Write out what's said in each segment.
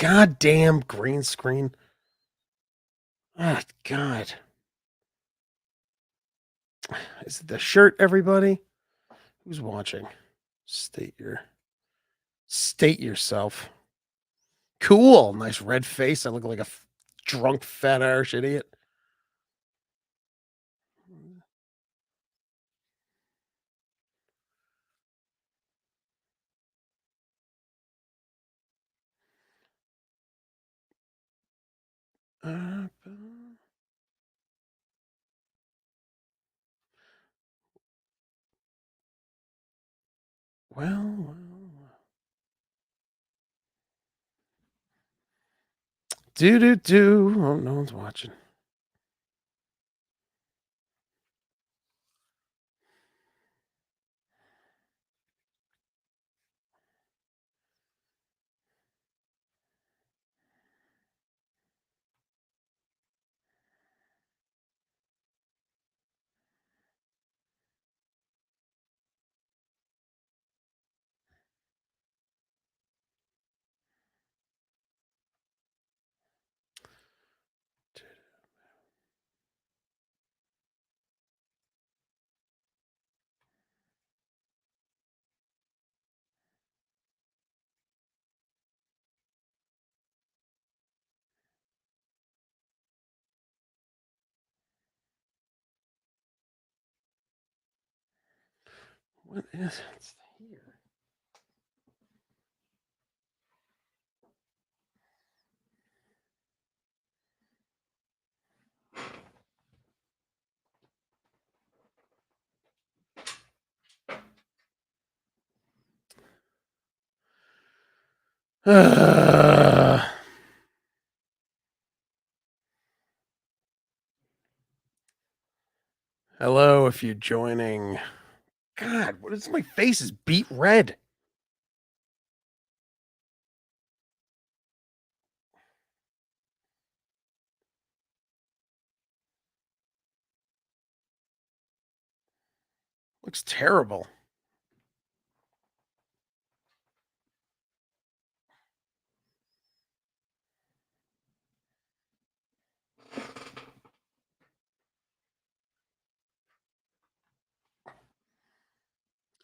goddamn green screen. Ah, God. Is it the shirt, everybody? Who's watching? State yourself. Cool. Nice red face. I look like a drunk fat Irish idiot. Uh, well. Do. Oh, no one's watching. What is it here? Hello, if you're joining. God, what is my face is beet red. Looks terrible.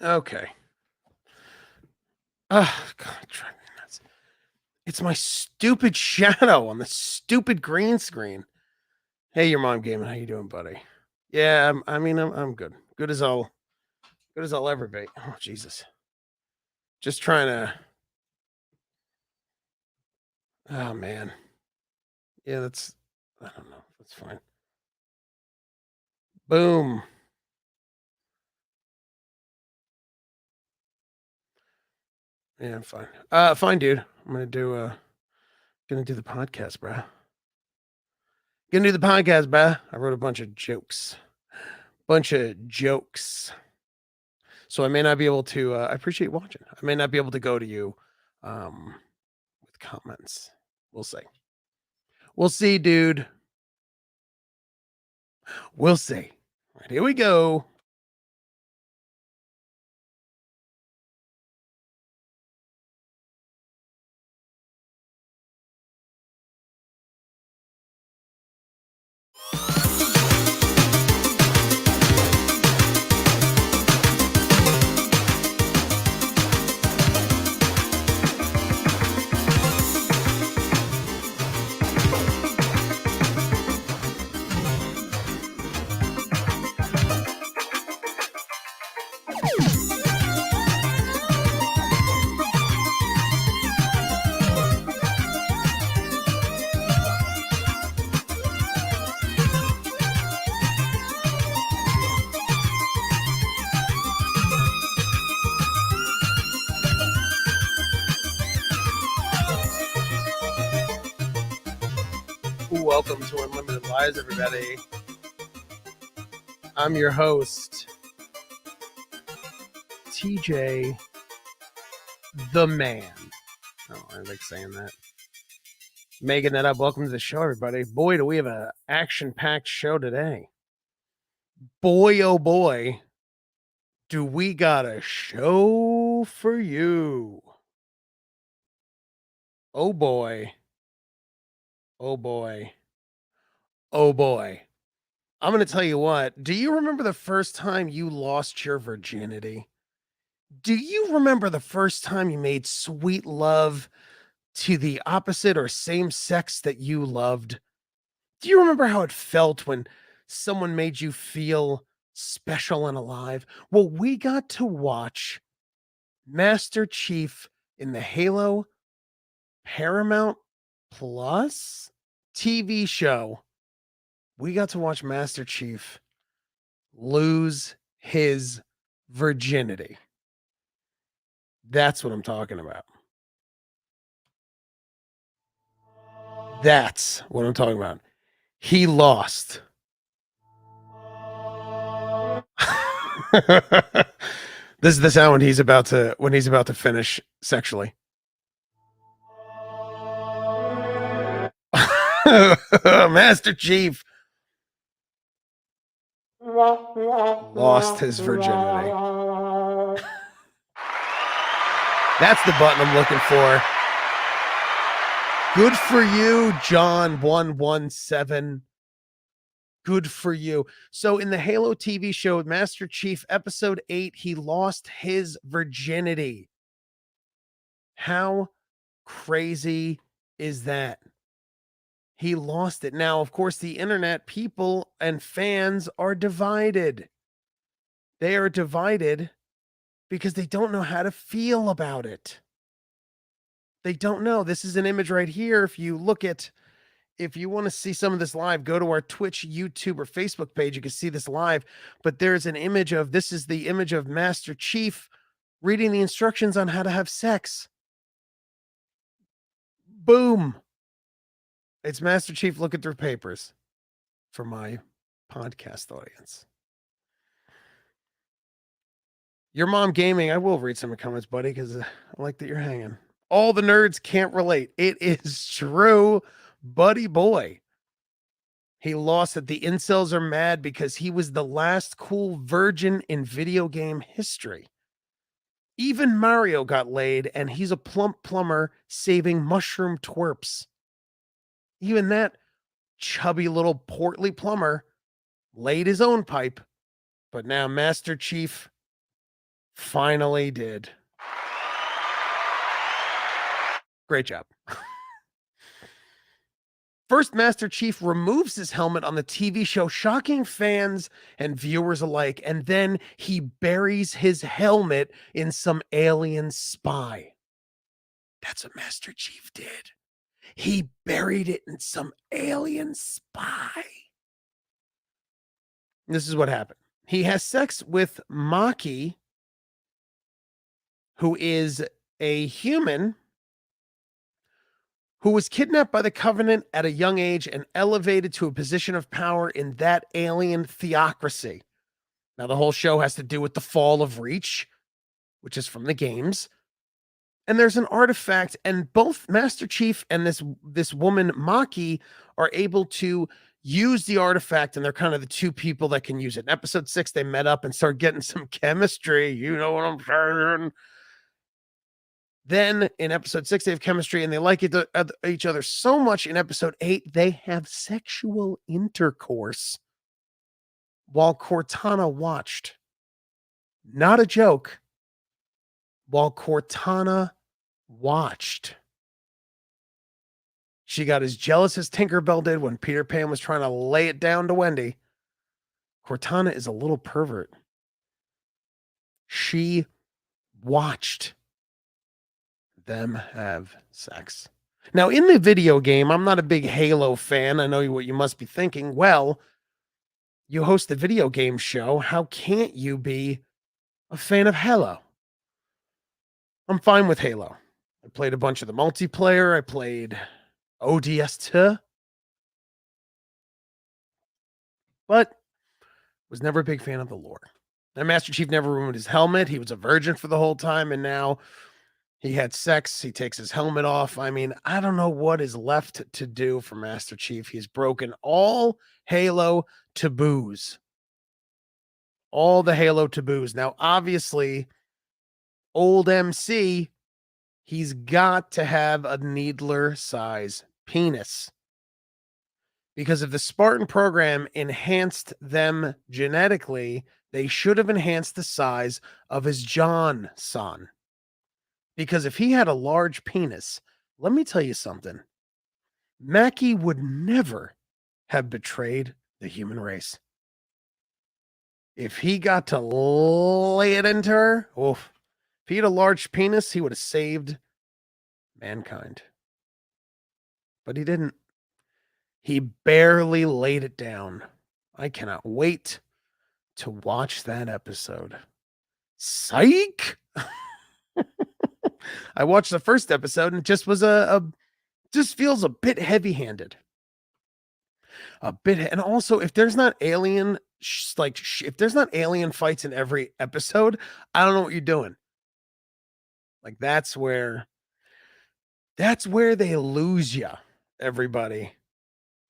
Okay. Oh, God, drive me nuts. It's my stupid shadow on the stupid green screen. Hey, your mom gaming. How you doing, buddy? Yeah, I'm good. Good as I'll ever be. Oh, Jesus. Just trying to. Oh man. Yeah, that's. I don't know. That's fine. Boom. Yeah, I'm fine. Fine, dude. I'm gonna do the podcast, bruh. Gonna do the podcast, bruh. I wrote a bunch of jokes. So I may not be able to. I appreciate watching. I may not be able to go to you, with comments. We'll see. We'll see, dude. We'll see. All right, here we go. Welcome to Unlimited Lies, everybody. I'm your host, TJ the Man. Oh, I like saying that. Making that up. Welcome to the show, everybody. Boy, do we have an action-packed show today. Boy, oh boy, do we got a show for you. Oh boy. Oh boy. Oh boy. I'm going to tell you what. Do you remember the first time you lost your virginity? Do you remember the first time you made sweet love to the opposite or same sex that you loved? Do you remember how it felt when someone made you feel special and alive? Well, we got to watch Master Chief in the Halo Paramount Plus TV show. We got to watch Master Chief lose his virginity. That's what I'm talking about. That's what I'm talking about. He lost. This is the sound when he's about to finish sexually. Master Chief lost his virginity. That's the button I'm looking for. Good for you, John 117. Good for you. So in the Halo TV show, Master Chief, episode 8, he lost his virginity. How crazy is that? He lost it. Now, of course, the internet people and fans are divided. They are divided because they don't know how to feel about it. They don't know. This is an image right here. If you want to see some of this live, go to our Twitch, YouTube, or Facebook page. You can see this live. But there's an image of this is the image of Master Chief reading the instructions on how to have sex. Boom. It's Master Chief looking through papers for my podcast audience. Your mom gaming. I will read some comments, buddy, because I like that you're hanging. All the nerds can't relate. It is true, buddy boy. He lost it. The incels are mad because he was the last cool virgin in video game history. Even Mario got laid, and he's a plump plumber saving mushroom twerps. Even that chubby little portly plumber laid his own pipe, but now Master Chief finally did. Great job. First, Master Chief removes his helmet on the TV show, shocking fans and viewers alike, and then he buries his helmet in some alien spy. That's what Master Chief did. He buried it in some alien spy. This is what happened. He has sex with Maki, who is a human who was kidnapped by the Covenant at a young age and elevated to a position of power in that alien theocracy. Now, the whole show has to do with the fall of Reach, which is from the games. And there's an artifact, and both Master Chief and this woman, Maki, are able to use the artifact, and they're kind of the two people that can use it. In episode 6, they met up and started getting some chemistry. You know what I'm saying? Then in episode 6, they have chemistry and they like each other so much. In episode 8, they have sexual intercourse while Cortana watched. Not a joke. While Cortana watched. She got as jealous as Tinkerbell did when Peter Pan was trying to lay it down to Wendy. Cortana is a little pervert. She watched them have sex. Now, in the video game, I'm not a big Halo fan. I know what you must be thinking. Well, you host a video game show. How can't you be a fan of Halo? I'm fine with Halo. I played a bunch of the multiplayer. I played ODST, but was never a big fan of the lore. And Master Chief never ruined his helmet. He was a virgin for the whole time, and now he had sex. He takes his helmet off. I mean, I don't know what is left to do for Master Chief. He's broken all Halo taboos. All the Halo taboos. Now, obviously, old MC, He's got to have a needler size penis. Because if the Spartan program enhanced them genetically, they should have enhanced the size of his John son. Because if he had a large penis, let me tell you something. Mackie would never have betrayed the human race. If he got to lay it into her, oof. If he had a large penis, he would have saved mankind. But he didn't. He barely laid it down. I cannot wait to watch that episode. Psych! I watched the first episode and it just was just feels a bit heavy-handed. A bit, and also if there's not alien if there's not alien fights in every episode, I don't know what you're doing. Like that's where they lose you, everybody.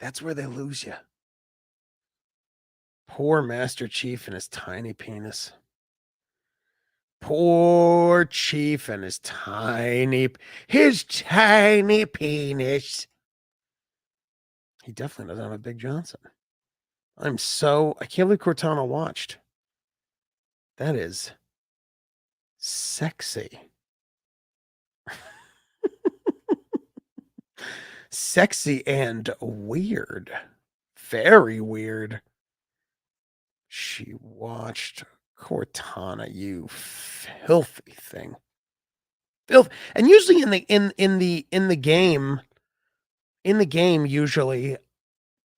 That's where they lose you. Poor Master Chief and his tiny penis. Poor Chief and his tiny penis. He definitely doesn't have a Big Johnson. I can't believe Cortana watched. That is sexy. Sexy and weird. Very weird. She watched Cortana, you filthy thing. And usually in the game, usually,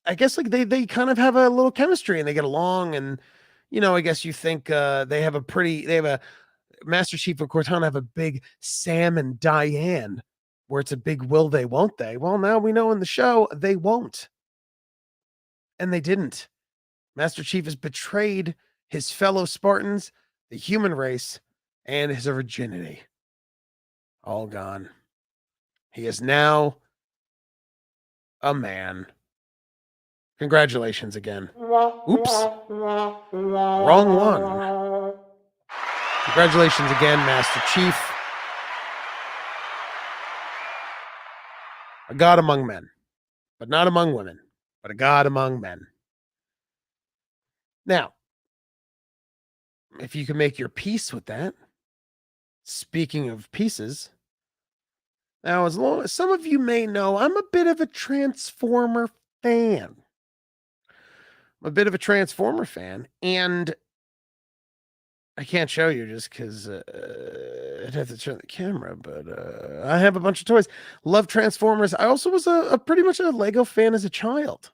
I guess like they kind of have a little chemistry and they get along, and I guess you think they have a Master Chief and Cortana have a big Sam and Diane, where it's a big will they, won't they? Well, now we know in the show they won't. And they didn't. Master Chief has betrayed his fellow Spartans, the human race, and his virginity. All gone. He is now a man. Congratulations again. Oops. Wrong one. Congratulations again, Master Chief. A god among men, but not among women, but a god among men. Now, if you can make your peace with that, speaking of pieces, now, as long as some of you may know, I'm a bit of a Transformer fan. I'm a bit of a Transformer fan, and I can't show you just because I'd have to turn the camera, but I have a bunch of toys. Love Transformers. I also was a pretty much a Lego fan as a child.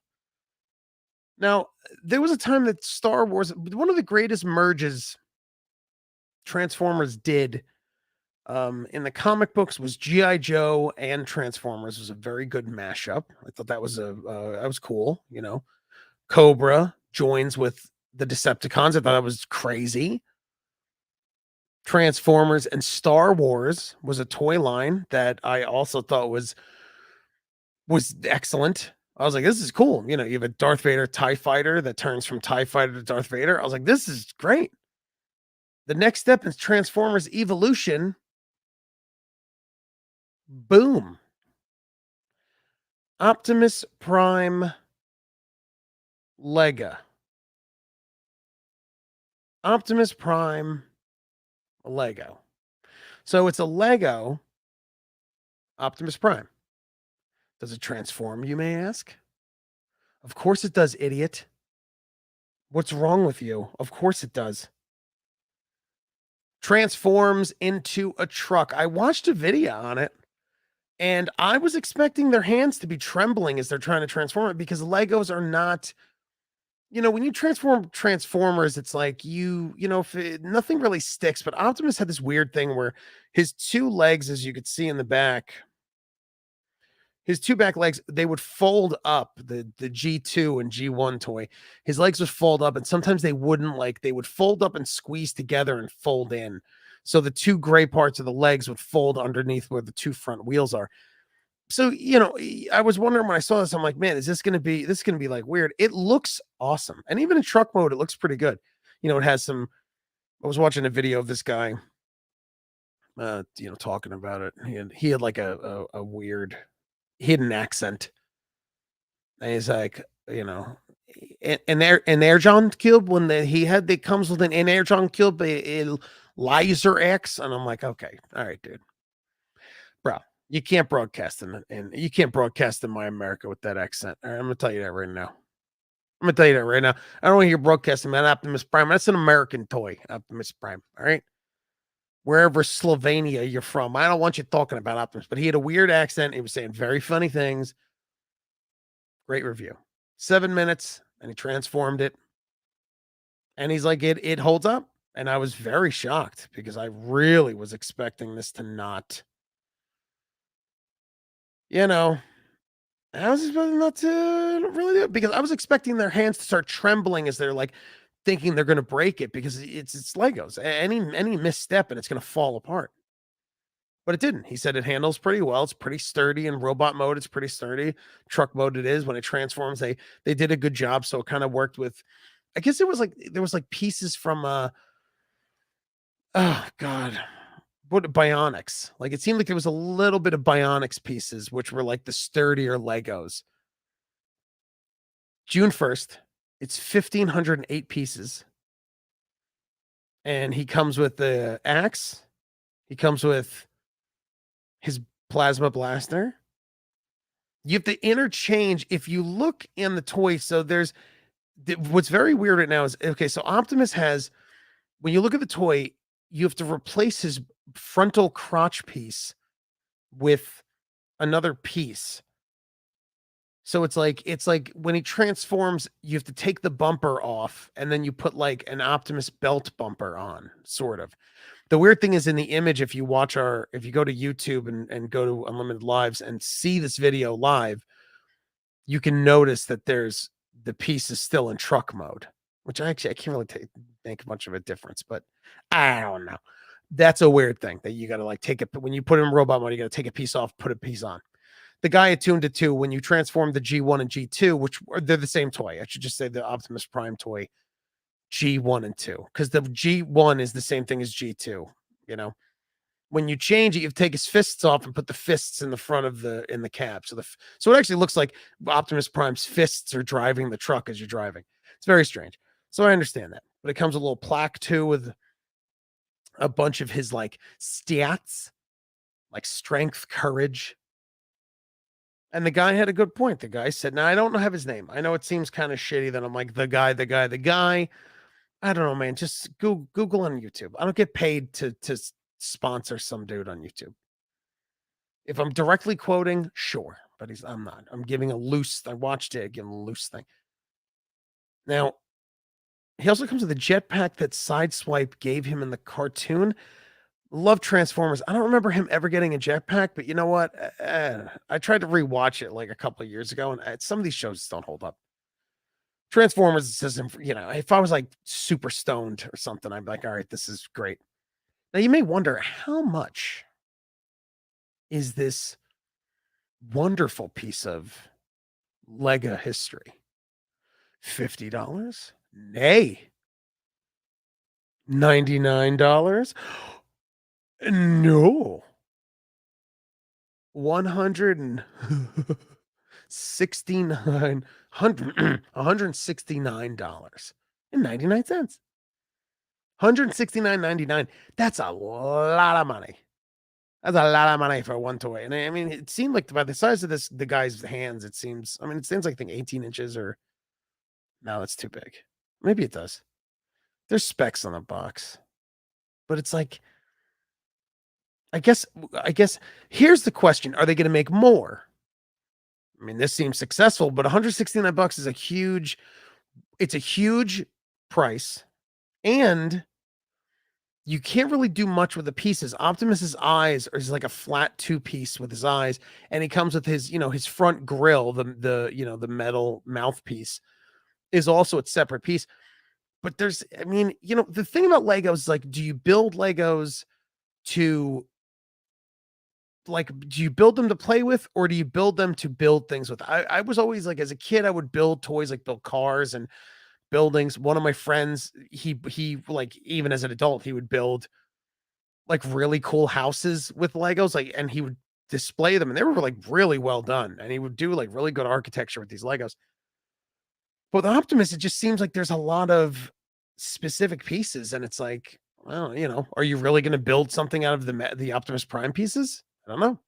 Now, there was a time that Star Wars, one of the greatest merges Transformers did in the comic books, was G.I. Joe and Transformers. It was a very good mashup. I thought that was that was cool. Cobra joins with the Decepticons. I thought that was crazy. Transformers and Star Wars was a toy line that I also thought was excellent. I was like, this is cool. You have a Darth Vader TIE fighter that turns from TIE fighter to Darth Vader. I was like, this is great. The next step is Transformers Evolution. Boom. Optimus Prime Lego. Optimus Prime Lego. So it's a Lego Optimus Prime. Does it transform, you may ask? Of course it does, idiot. What's wrong with you? Of course it does. Transforms into a truck. I watched a video on it, and I was expecting their hands to be trembling as they're trying to transform it, because Legos are not, when you transform Transformers, it's like nothing really sticks. But Optimus had this weird thing where his two legs, as you could see in the back, his two back legs, they would fold up. The G2 and G1 toy, his legs would fold up, and sometimes they wouldn't. They would fold up and squeeze together and fold in. So the two gray parts of the legs would fold underneath where the two front wheels are. So, I was wondering when I saw this, I'm like, man, is this going to be like weird? It looks awesome. And even in truck mode, it looks pretty good. It has I was watching a video of this guy talking about it. He had like a weird hidden accent. And he's like, an Airjon cube when they comes with an Airjon cube, a laser X, and I'm like, okay, all right, dude, bro, you can't broadcast and you can't broadcast in my America with that accent. All right, I'm gonna tell you that right now. I'm gonna tell you that right now. I don't want to hear broadcasting, man. Optimus Prime. That's an American toy, Optimus Prime. All right. Wherever Slovenia you're from, I don't want you talking about Optimus, but he had a weird accent. He was saying very funny things. Great review. 7 minutes, and he transformed it. And he's like, it holds up. And I was very shocked because I really was expecting this to not, I was expecting not to really do it because I was expecting their hands to start trembling as they're like thinking they're going to break it because it's Legos. Any misstep and it's going to fall apart. But it didn't. He said it handles pretty well. It's pretty sturdy in robot mode. It's pretty sturdy. Truck mode it is. When it transforms, they did a good job. So it kind of worked with, I guess it was like there was like pieces from oh God. What Bionics? Like it seemed like there was a little bit of Bionics pieces, which were like the sturdier Legos. June 1st, it's 1,508 pieces. And he comes with the axe. He comes with his plasma blaster. You have to interchange. If you look in the toy, so there's what's very weird right now is okay. So Optimus has, when you look at the toy, you have to replace his frontal crotch piece with another piece. So it's like when he transforms, you have to take the bumper off and then you put like an Optimus belt bumper on, sort of. The weird thing is in the image, if you go to YouTube and go to Unlimited Lives and see this video live, you can notice that the piece is still in truck mode, which I can't really make much of a difference, but I don't know. That's a weird thing that you got to like take it. When you put it in robot mode, you got to take a piece off, put a piece on. The guy attuned to 2, when you transform the G1 and G2, which they're the same toy. I should just say the Optimus Prime toy, G1 and 2, because the G1 is the same thing as G2. When you change it, you take his fists off and put the fists in the front of in the cab. So it actually looks like Optimus Prime's fists are driving the truck as you're driving. It's very strange. So I understand that, but it comes with a little plaque too with a bunch of his like stats, like strength, courage. And the guy had a good point. The guy said, now I don't have his name. I know it seems kind of shitty that I'm like the guy. I don't know, man. Just Google on YouTube. I don't get paid to sponsor some dude on YouTube. If I'm directly quoting, sure, but I'm not. I'm giving I watched it, I give him a loose thing. Now, he also comes with a jetpack that Sideswipe gave him in the cartoon. Love Transformers. I don't remember him ever getting a jetpack, but you know what? I tried to rewatch it like a couple of years ago, and some of these shows just don't hold up. Transformers says, if I was like super stoned or something, I'd be like, all right, this is great. Now you may wonder, how much is this wonderful piece of Lego history? $50? Nay. $99? No. $169.99. $169.99. That's a lot of money. That's a lot of money for one toy. And I mean, it seemed like by the size of the guy's hands, it stands like I think 18 inches or no, that's too big. Maybe it does. There's specs on the box, but it's like, I guess here's the question. Are they going to make more? I mean, this seems successful, but $169 is it's a huge price, and you can't really do much with the pieces. Optimus's eyes is like a flat 2-piece with his eyes, and he comes with his, his front grill, the metal mouthpiece is also a separate piece. But the thing about Legos is like, do you build Legos to do you build them to play with, or do you build them to build things with? I was always like, as a kid, I would build toys, like build cars and buildings. One of my friends, he like, even as an adult, he would build like really cool houses with Legos, like, and he would display them, and they were like really well done. And he would do like really good architecture with these Legos. But with Optimus, it just seems like there's a lot of specific pieces, and it's like, well, are you really going to build something out of the Optimus Prime pieces? I don't know.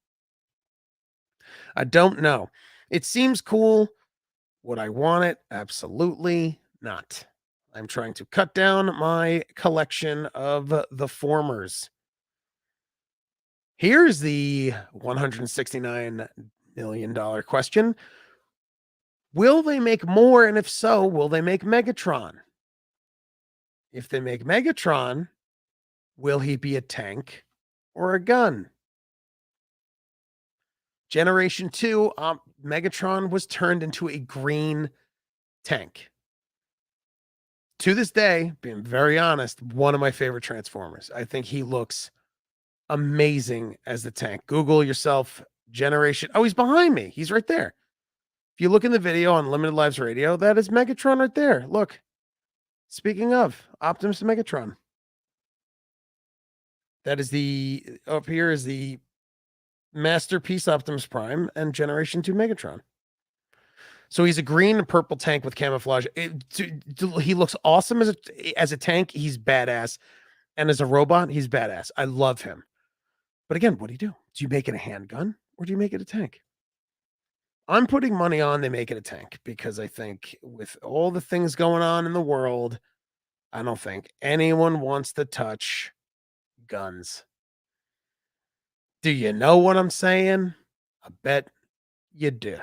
I don't know. It seems cool. Would I want it? Absolutely not. I'm trying to cut down my collection of the formers. Here's the $169 million question. Will they make more? And if so, will they make Megatron? If they make Megatron, will he be a tank or a gun? Generation 2, Megatron was turned into a green tank. To this day, being very honest, one of my favorite Transformers. I think he looks amazing as the tank. Google yourself, Generation. Oh, he's behind me. He's right there. If you look in the video on Limited Lives Radio, that is Megatron right there. Look. Speaking of, Optimus Megatron. That is up here is the Masterpiece Optimus Prime and Generation 2 Megatron. So he's a green and purple tank with camouflage. He looks awesome as a tank. He's badass. And as a robot, he's badass. I love him. But again, what do? Do you make it a handgun or do you make it a tank? I'm putting money on they make it a tank because I think with all the things going on in the world, I don't think anyone wants to touch guns. Do you know what I'm saying? I bet you do.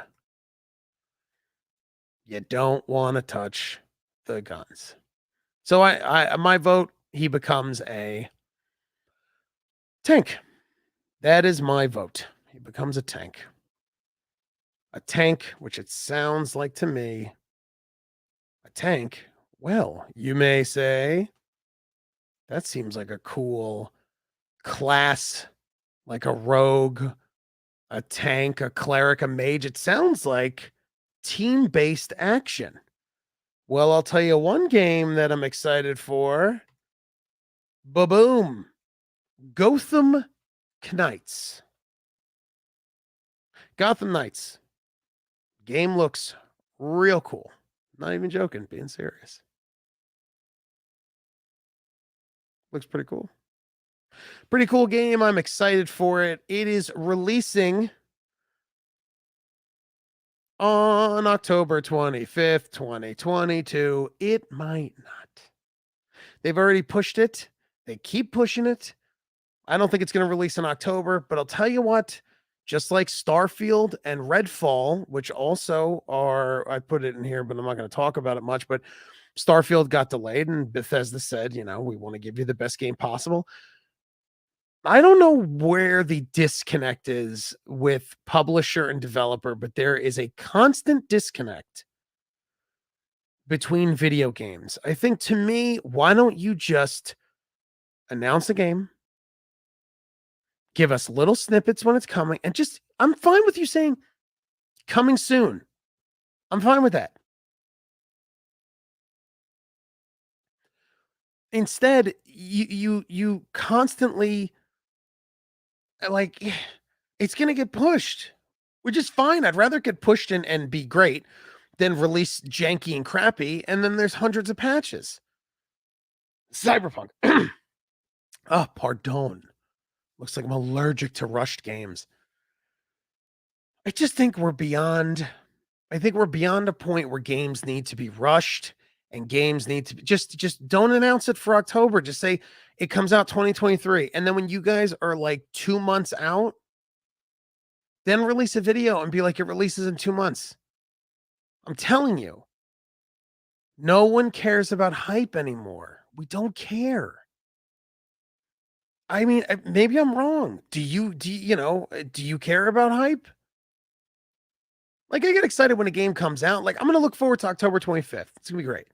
You don't want to touch the guns. So I my vote, he becomes a tank. That is my vote. He becomes a tank. A tank, which it sounds like to me, a tank. Well, you may say, that seems like a cool class, like a rogue, a tank, a cleric, a mage. It sounds like team-based action. Well, I'll tell you one game that I'm excited for. Ba-boom. Gotham Knights. Gotham Knights. Game looks real cool. Not even joking, being serious. Looks pretty cool. Pretty cool game. I'm excited for it. It is releasing on October 25th, 2022. It might not. They've already pushed it. They keep pushing it. I don't think it's going to release in October, but I'll tell you what, just like Starfield and Redfall, which also are, I put it in here, but I'm not going to talk about it much, but Starfield got delayed and Bethesda said, we want to give you the best game possible. I don't know where the disconnect is with publisher and developer, but there is a constant disconnect between video games. I think, to me, why don't you just announce a game, give us little snippets when it's coming, and I'm fine with you saying coming soon. I'm fine with that. Instead, you constantly, like, it's going to get pushed, which is fine. I'd rather get pushed and be great than release janky and crappy, and then there's hundreds of patches. Cyberpunk. Oh, pardon. Looks like I'm allergic to rushed games. I just think we're beyond a point where games need to be rushed and games need to be just don't announce it for October. Just say it comes out 2023. And then when you guys are like 2 months out, then release a video and be like, it releases in 2 months. I'm telling you, no one cares about hype anymore. We don't care. I mean, maybe I'm wrong. Do you care about hype? Like, I get excited when a game comes out. Like, I'm going to look forward to October 25th. It's going to be great.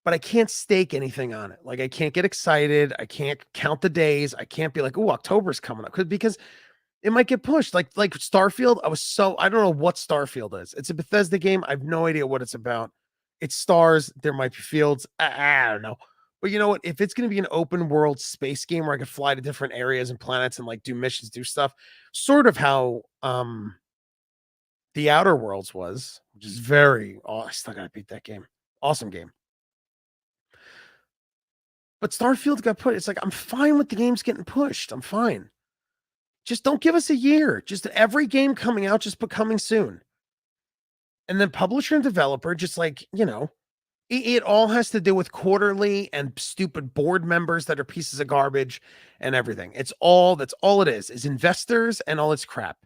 But I can't stake anything on it. Like, I can't get excited. I can't count the days. I can't be like, oh, October's coming up. Because it might get pushed. Like Starfield, I don't know what Starfield is. It's a Bethesda game. I have no idea what it's about. It's stars. There might be fields. I don't know. But you know what? If it's going to be an open world space game where I could fly to different areas and planets and like do missions, do stuff, sort of how The Outer Worlds was, which is I still gotta beat that game. Awesome game. But Starfield got put. It's like I'm fine with the games getting pushed. I'm fine. Just don't give us a year. Just every game coming out, just put coming soon. And then publisher and developer, just like, it all has to do with quarterly and stupid board members that are pieces of garbage and everything. That's all it is investors and all its crap.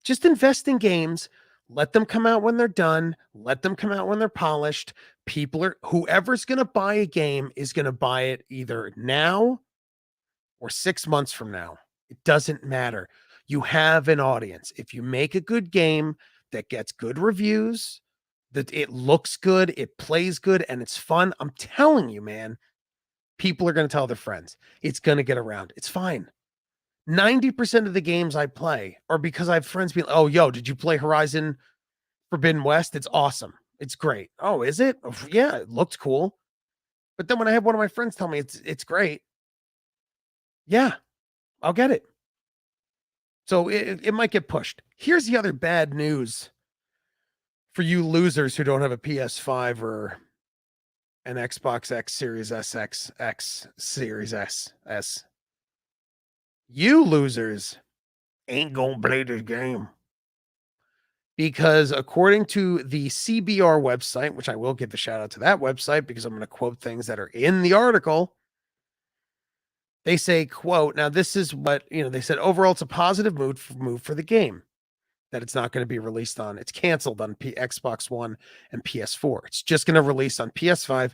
Just invest in games, let them come out when they're done, let them come out when they're polished. Whoever's going to buy a game is going to buy it either now or 6 months from now. It doesn't matter. You have an audience. If you make a good game that gets good reviews, that it looks good, it plays good, and it's fun, I'm telling you, man, people are going to tell their friends. It's going to get around. It's fine. 90% of the games I play are because I have friends being, oh, yo, did you play Horizon Forbidden West? It's awesome. It's great. Oh, is it? Oh, yeah, it looked cool. But then when I have one of my friends tell me it's great, yeah, I'll get it. So it might get pushed. Here's the other bad news for you losers who don't have a PS5 or an Xbox X Series X Series S. You losers ain't gonna play this game. Because according to the CBR website, which I will give a shout out to that website because I'm going to quote things that are in the article. They say, quote, now this is what, they said, overall, it's a positive move for the game that it's not going to be released on. It's canceled on Xbox One and PS4. It's just going to release on PS5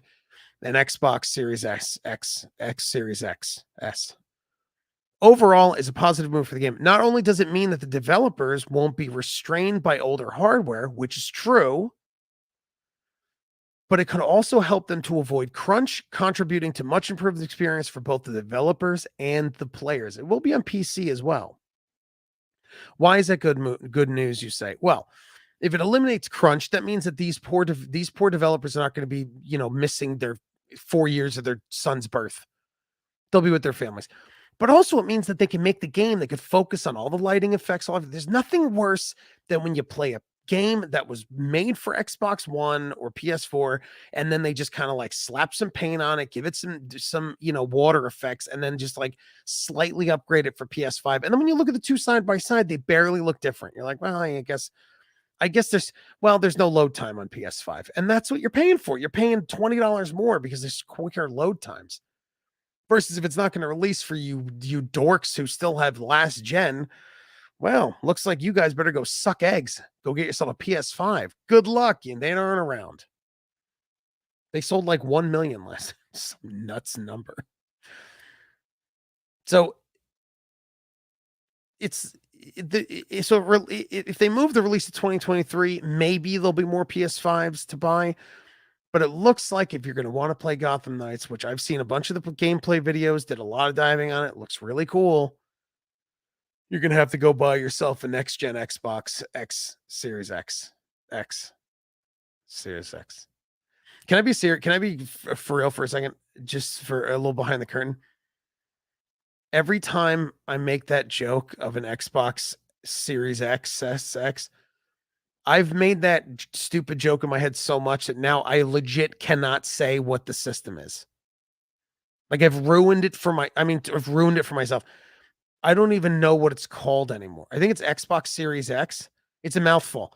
and Xbox Series X Series X, S. Overall is a positive move for the game. Not only does it mean that the developers won't be restrained by older hardware, which is true, but it could also help them to avoid crunch, contributing to much improved experience for both the developers and the players. It will be on PC as well. Why is that good news, you say? Well, if it eliminates crunch, that means that these poor developers are not going to be, missing their 4 years of their son's birth. They'll be with their families. But also it means that they can make the game. They could focus on all the lighting effects. There's nothing worse than when you play a game that was made for Xbox One or PS4, and then they just kind of like slap some paint on it, give it some water effects, and then just like slightly upgrade it for PS5. And then when you look at the two side by side, they barely look different. You're like, well, I guess there's no load time on PS5, and that's what you're paying for. You're paying $20 more because there's quicker load times. Versus if it's not going to release for you dorks who still have last gen, well, looks like you guys better go suck eggs. Go get yourself a PS5. Good luck. They aren't around. They sold like 1 million less. Some nuts number. So if they move the release to 2023, maybe there'll be more PS5s to buy. But it looks like if you're going to want to play Gotham Knights, which I've seen a bunch of the gameplay videos, did a lot of diving on it, looks really cool. You're going to have to go buy yourself a next gen Xbox X Series X Series X. Can I be serious? Can I be for real for a second? Just for a little behind the curtain. Every time I make that joke of an Xbox Series X, I've made that stupid joke in my head so much that now I legit cannot say what the system is. Like I've ruined it for myself. I don't even know what it's called anymore. I think it's Xbox Series X. It's a mouthful.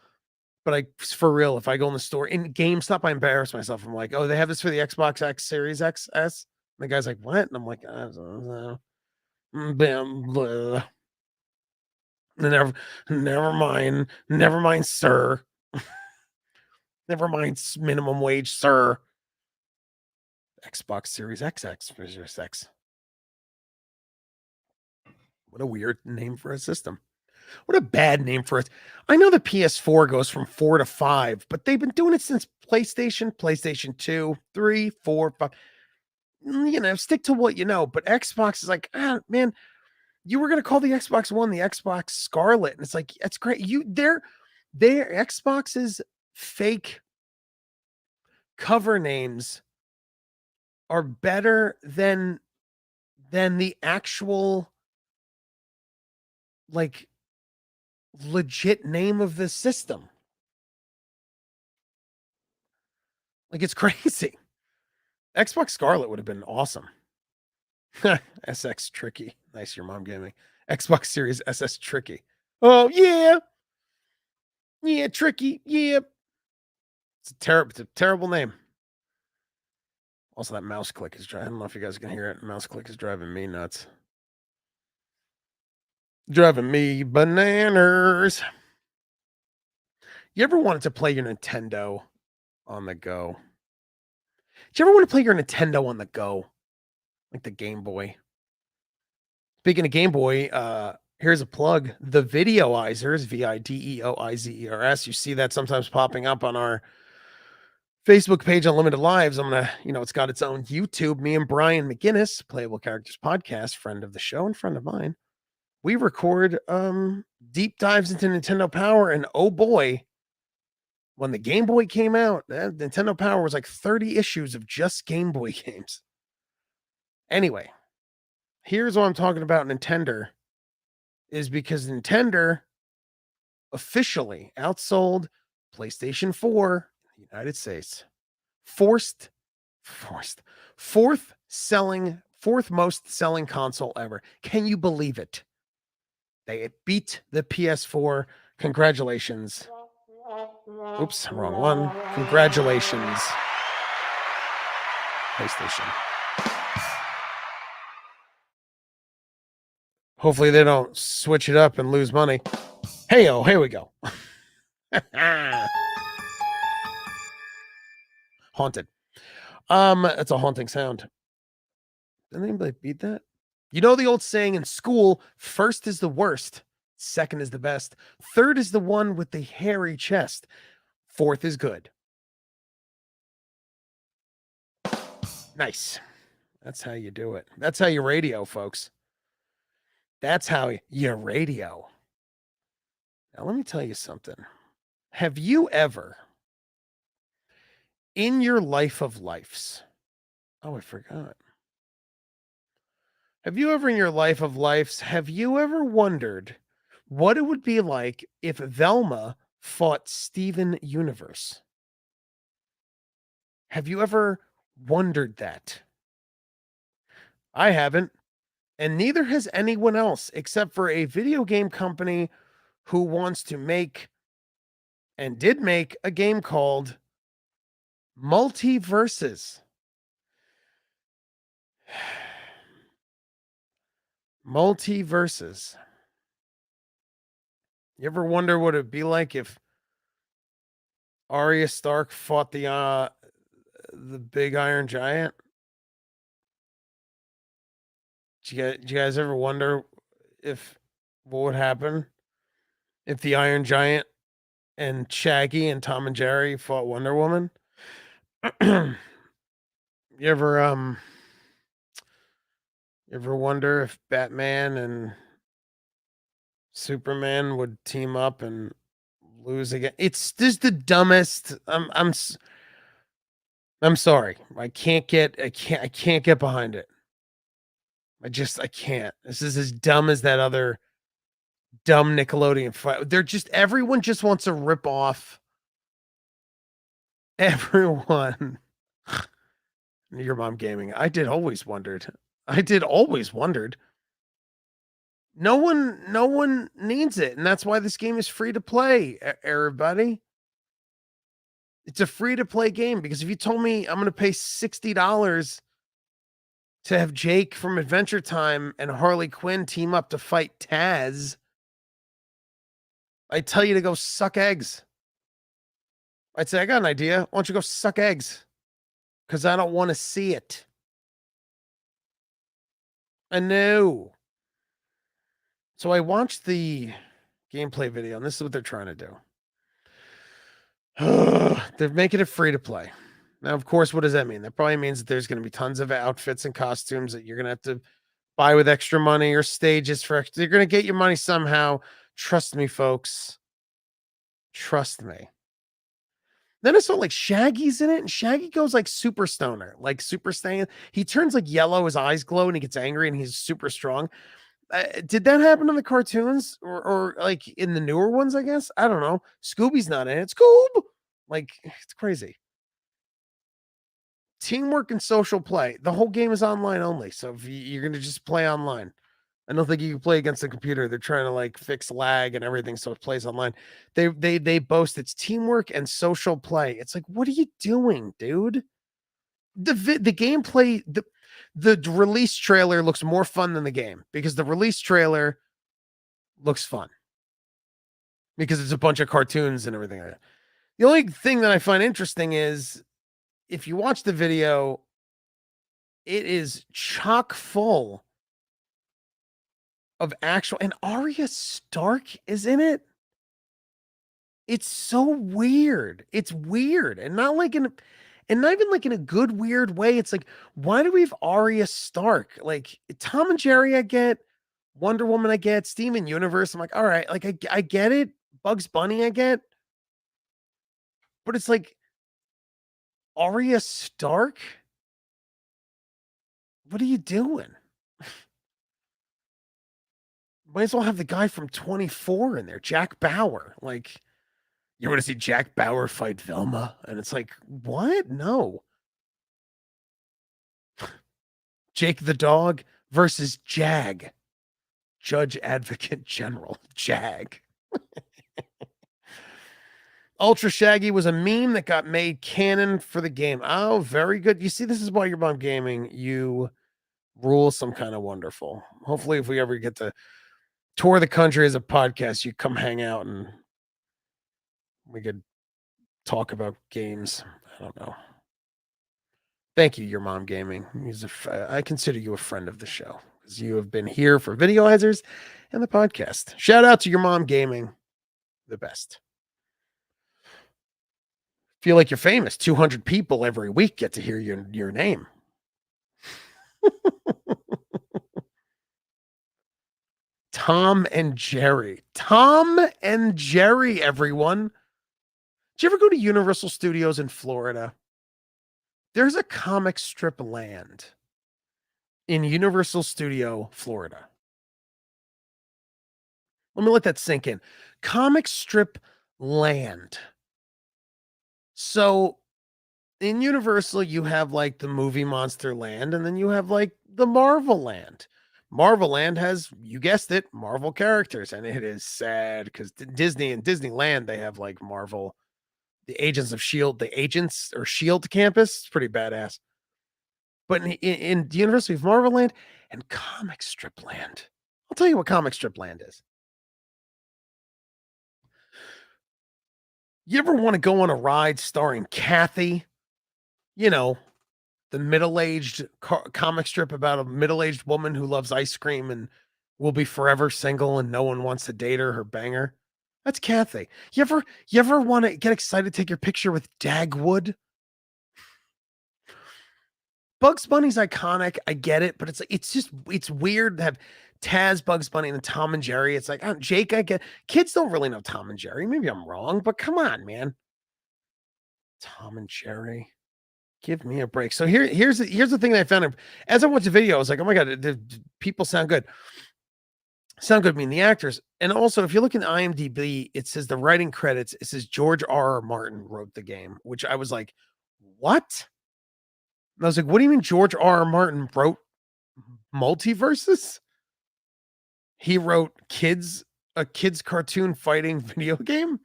But for real, if I go in the store in GameStop, I embarrass myself. I'm like, oh, they have this for the Xbox X Series XS. And the guy's like, what? And I'm like, I don't know. Never mind, sir. Never mind, minimum wage, sir. Xbox Series XX. What a weird name for a system. What a bad name for it. I know the PS4 goes from 4 to 5, but they've been doing it since PlayStation 2, 3, 4, 5. Stick to what you know. But Xbox is like, man, you were going to call the Xbox One the Xbox Scarlet. And it's like, that's great. Their Xbox's fake cover names are better than the actual like legit name of the system. Like it's crazy. Xbox Scarlet would have been awesome. SX Tricky. Nice, your mom gave me. Xbox Series SS Tricky. Oh yeah. Yeah, Tricky. Yeah. It's a terrible name. Also, that mouse click is driving. I don't know if you guys can hear it. Mouse click is driving me nuts. Driving me bananas. You ever wanted to play your Nintendo on the go? Did you ever want to play your Nintendo on the go? Like the Game Boy? Speaking of Game Boy, here's a plug. The Videoizers, Videoizers. You see that sometimes popping up on our Facebook page, Unlimited Lives. I'm gonna, it's got its own YouTube. Me and Brian McGinnis, Playable Characters Podcast, friend of the show and friend of mine. We record deep dives into Nintendo Power, and oh boy, when the Game Boy came out, Nintendo Power was like 30 issues of just Game Boy games. Anyway, here's what I'm talking about. Nintendo is because Nintendo officially outsold PlayStation 4 in the United States. Fourth most selling console ever. Can you believe it? They beat the PS4. Congratulations. Oops, wrong one. Congratulations, PlayStation. Hopefully they don't switch it up and lose money. Hey-oh, here we go. Haunted. It's a haunting sound. Did anybody beat that? You know the old saying in school, first is the worst, second is the best, third is the one with the hairy chest, fourth is good. Nice. That's how you do it. That's how you radio, folks. That's how you radio. Now, let me tell you something. Have you ever, in your life of lives, I forgot. Have you ever in your life of lives, have you ever wondered what it would be like if Velma fought Steven Universe? Have you ever wondered that? I haven't, and neither has anyone else except for a video game company who wants to make and did make a game called Multiverses. Multiverses. You ever wonder what it'd be like if Arya Stark fought the big Iron Giant? Did you guys ever wonder what would happen if the Iron Giant and Shaggy and Tom and Jerry fought Wonder Woman? You ever wonder if Batman and Superman would team up and lose again? It's just the dumbest. I'm sorry. I can't get behind it. I can't. This is as dumb as that other dumb Nickelodeon fight. Everyone just wants to rip off everyone. Your mom gaming. I did always wondered. No one needs it, and that's why this game is free to play, everybody. It's a free to play game, because if you told me I'm going to pay $60 to have Jake from Adventure Time and Harley Quinn team up to fight Taz, I'd tell you to go suck eggs. I'd say, I got an idea. Why don't you go suck eggs? Because I don't want to see it. I know. So I watched the gameplay video, and this is what they're trying to do. They're making it free to play. Now, of course, what does that mean? That probably means that there's going to be tons of outfits and costumes that you're going to have to buy with extra money, or stages for extra. You're going to get your money somehow. Trust me, folks. Trust me. Then I saw like Shaggy's in it, and Shaggy goes like super stoner, like super saiyan. He turns like yellow, his eyes glow, and he gets angry, and he's super strong. Did that happen in the cartoons or like in the newer ones? I guess I don't know. Scooby's not in it. Scoob, like it's crazy. Teamwork and social play. The whole game is online only, so if you're gonna just play online, I don't think you can play against the computer. They're trying to like fix lag and everything, so it plays online. They boast it's teamwork and social play. It's like, what are you doing, dude? The gameplay, the release trailer looks more fun than the game because the release trailer looks fun because it's a bunch of cartoons and everything like that. The only thing that I find interesting is if you watch the video, it is chock full of actual, and Arya Stark is in it. It's so weird. It's weird, and not like and not even like in a good weird way. It's like, why do we have Arya Stark? Like Tom and Jerry, I get. Wonder Woman, I get. Steven Universe, I'm like, all right, like I get it. Bugs Bunny, I get. But it's like Arya Stark. What are you doing? Might as well have the guy from 24 in there, Jack Bauer. Like, you want to see Jack Bauer fight Velma? And it's like, what? No. Jake the dog versus Jag, Judge Advocate General. Jag. Ultra Shaggy was a meme that got made canon for the game. Oh, very good. You see, this is why Your Mom Gaming, you rule some kind of wonderful. Hopefully, if we ever get to tour the country as a podcast, you come hang out and we could talk about games. I don't know. Thank you, Your Mom Gaming. I consider you a friend of the show because you have been here for Videoizers and the podcast. Shout out to Your Mom Gaming, the best. Feel like you're famous. 200 people every week get to hear your name. Tom and Jerry. Tom and Jerry, everyone. Did you ever go to Universal Studios in Florida? There's a comic strip land in Universal Studio, Florida. Let me let that sink in. Comic strip land. So in Universal, you have like the movie Monster Land, and then you have like the Marvel Land. Marvel Land has, you guessed it, Marvel characters, and it is sad because Disney and Disneyland, they have like Marvel, the Agents of Shield, the Agents or Shield campus. It's pretty badass. But in the University of Marvel Land and Comic Strip Land, I'll tell you what Comic Strip Land is. You ever want to go on a ride starring Kathy? You know, the middle-aged comic strip about a middle-aged woman who loves ice cream and will be forever single and no one wants to date her or bang her. That's Kathy. You ever want to get excited to take your picture with Dagwood? Bugs Bunny's iconic. I get it, but it's weird to have Taz, Bugs Bunny, and Tom and Jerry. It's like, Jake, I get. Kids don't really know Tom and Jerry. Maybe I'm wrong, but come on, man. Tom and Jerry. Give me a break. So here's the thing that I found. As I watched the video, I was like, oh my God, the people sound good. Sound good, I mean the actors. And also, if you look in IMDb, it says the writing credits, it says George R. Martin wrote the game, which I was like, what? And I was like, what do you mean George R. Martin wrote multiverses? He wrote a kids cartoon fighting video game?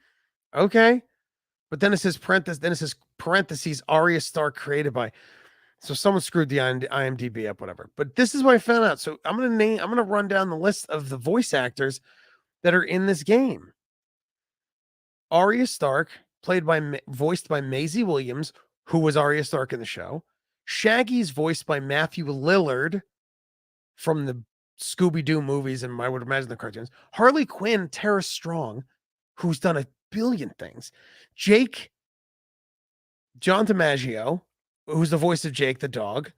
Okay. But then it says parentheses Arya Stark created by. So someone screwed the IMDb up, whatever. But this is what I found out. So I'm gonna run down the list of the voice actors that are in this game. Arya Stark, voiced by Maisie Williams, who was Arya Stark in the show. Shaggy's voiced by Matthew Lillard from the Scooby-Doo movies and I would imagine the cartoons. Harley Quinn, Tara Strong, who's done a billion things. Jake, John DiMaggio, who's the voice of Jake the dog.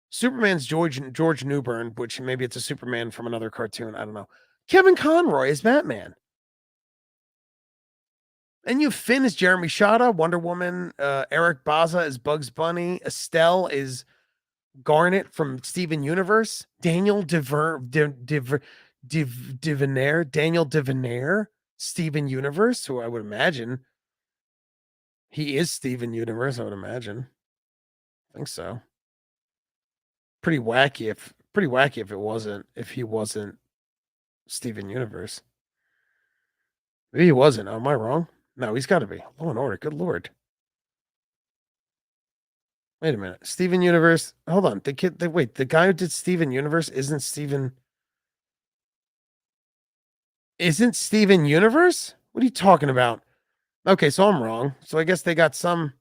Superman's George Newbern, which maybe it's a Superman from another cartoon. I don't know. Kevin Conroy is Batman. And you have Finn as Jeremy Shada, Wonder Woman, Eric Baza as Bugs Bunny, Estelle is Garnet from Steven Universe, Daniel Daniel Devenair, Steven Universe, who I would imagine he is Steven Universe, I would imagine. I think so. Pretty wacky if he wasn't Steven Universe. Maybe he wasn't. Am I wrong? No, he's got to be. Law and Order. Good Lord. Wait a minute. Steven Universe. Hold on. The guy who did Steven Universe isn't Steven Universe? What are you talking about? Okay, so I'm wrong. So I guess they got some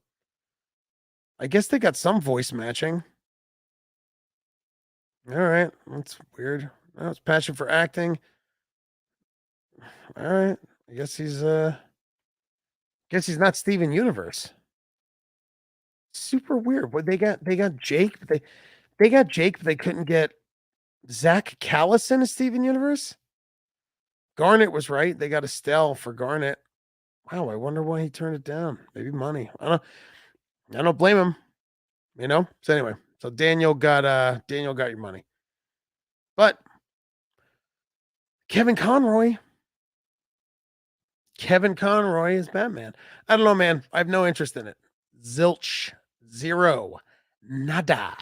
voice matching. All right. That's weird. Oh, it's passion for acting. All right. I guess he's not Steven Universe. Super weird. What they got Jake, but they got Jake, but they couldn't get Zach Callison as Steven Universe. Garnet was right. They got Estelle for Garnet. Wow, I wonder why he turned it down. Maybe money. I don't blame him. You know? So anyway, so Daniel got your money. But Kevin Conroy is Batman. I don't know, man. I have no interest in it. Zilch. Zero. Nada.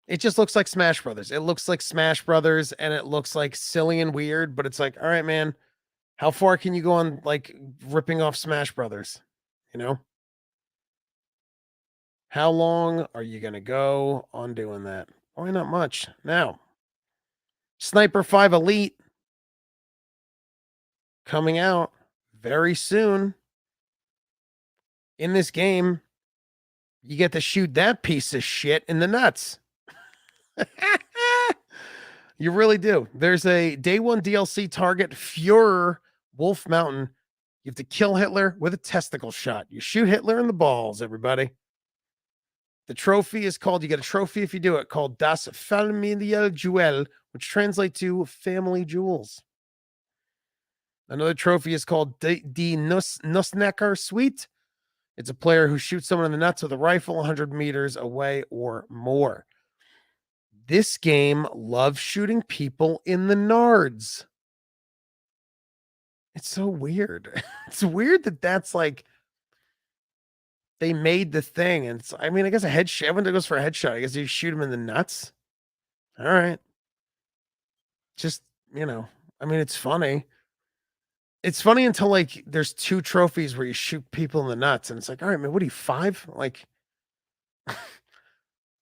It just looks like Smash Brothers. It looks like Smash Brothers, and it looks like silly and weird, but it's like, all right, man, how far can you go on like ripping off Smash Brothers? You know? How long are you gonna go on doing that? Why not much? Now, Sniper 5 Elite coming out very soon. In this game, you get to shoot that piece of shit in the nuts. You really do. There's a day one DLC target, Fuhrer Wolf Mountain. You have to kill Hitler with a testicle shot. You shoot Hitler in the balls, everybody. The trophy is called, you get a trophy if you do it, called Das Familienjewel, which translates to family jewels. Another trophy is called Die Nussnacker Suite. It's a player who shoots someone in the nuts with a rifle 100 meters away or more. This game loves shooting people in the nards. It's so weird. It's weird that that's like, they made the thing. And I mean, I guess a headshot, everyone goes for a headshot. I guess you shoot him in the nuts. All right. Just, you know, I mean, it's funny. It's funny until like there's 2 trophies where you shoot people in the nuts. And it's like, all right, man, what are you, 5? Like,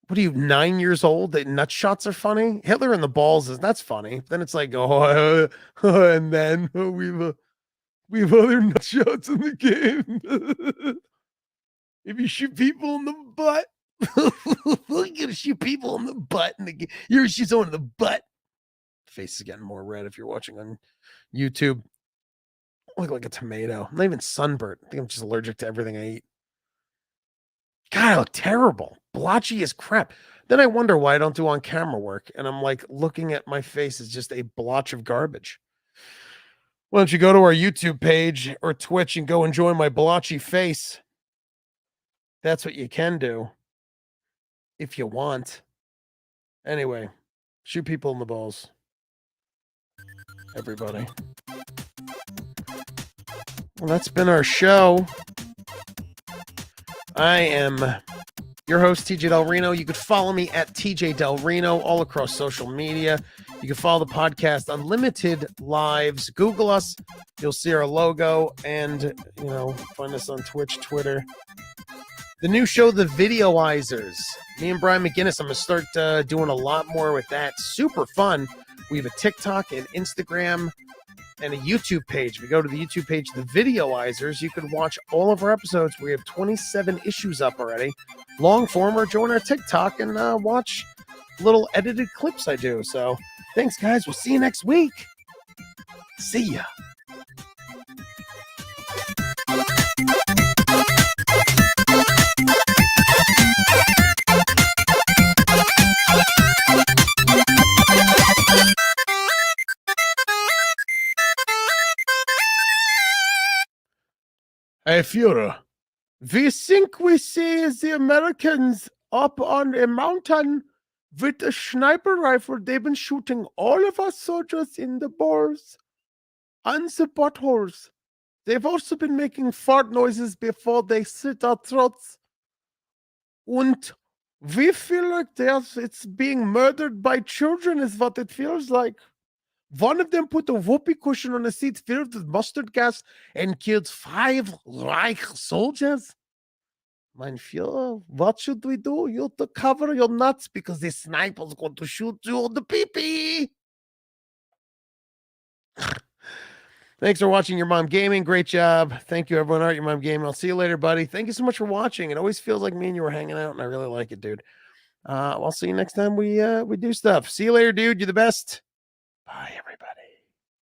what are you, 9 years old? That nut shots are funny. Hitler in the balls that's funny. Then it's like, and then we have other nut shots in the game. If you shoot people in the butt, you gotta shoot people in the butt in the game. You're gonna shoot someone in the butt. Face is getting more red if you're watching on YouTube. I look like a tomato. I'm not even sunburnt. I think I'm just allergic to everything I eat. God, I look terrible. Blotchy as crap. Then I wonder why I don't do on camera work. And I'm like looking at my face as just a blotch of garbage. Why don't you go to our YouTube page or Twitch and go enjoy my blotchy face? That's what you can do. If you want. Anyway, shoot people in the balls. Everybody. Well, that's been our show. I am your host, TJ Del Reno. You could follow me at TJ Del Reno all across social media. You can follow the podcast Unlimited Lives. Google us. You'll see our logo and, you know, find us on Twitch, Twitter. The new show, The Videoizers. Me and Brian McGinnis, I'm going to start doing a lot more with that. Super fun. We have a TikTok and Instagram and a YouTube page. If you go to the YouTube page, The Videoizers, you can watch all of our episodes. We have 27 issues up already. Long form, or join our TikTok and watch little edited clips I do. So thanks, guys. We'll see you next week. See ya. Hey, Führer. We think we see the Americans up on a mountain with a sniper rifle. They've been shooting all of our soldiers in the balls and the buttholes. They've also been making fart noises before they slit our throats. And we feel like it's being murdered by children is what it feels like. One of them put a whoopee cushion on a seat filled with mustard gas and killed 5 Reich soldiers. Mein Führer, what should we do? You have to cover your nuts because the sniper's going to shoot you on the pee-pee. Thanks for watching Your Mom Gaming. Great job. Thank you, everyone. Your Mom Gaming. I'll see you later, buddy. Thank you so much for watching. It always feels like me and you were hanging out, and I really like it, dude. I'll see you next time we do stuff. See you later, dude. You're the best. Bye, everybody.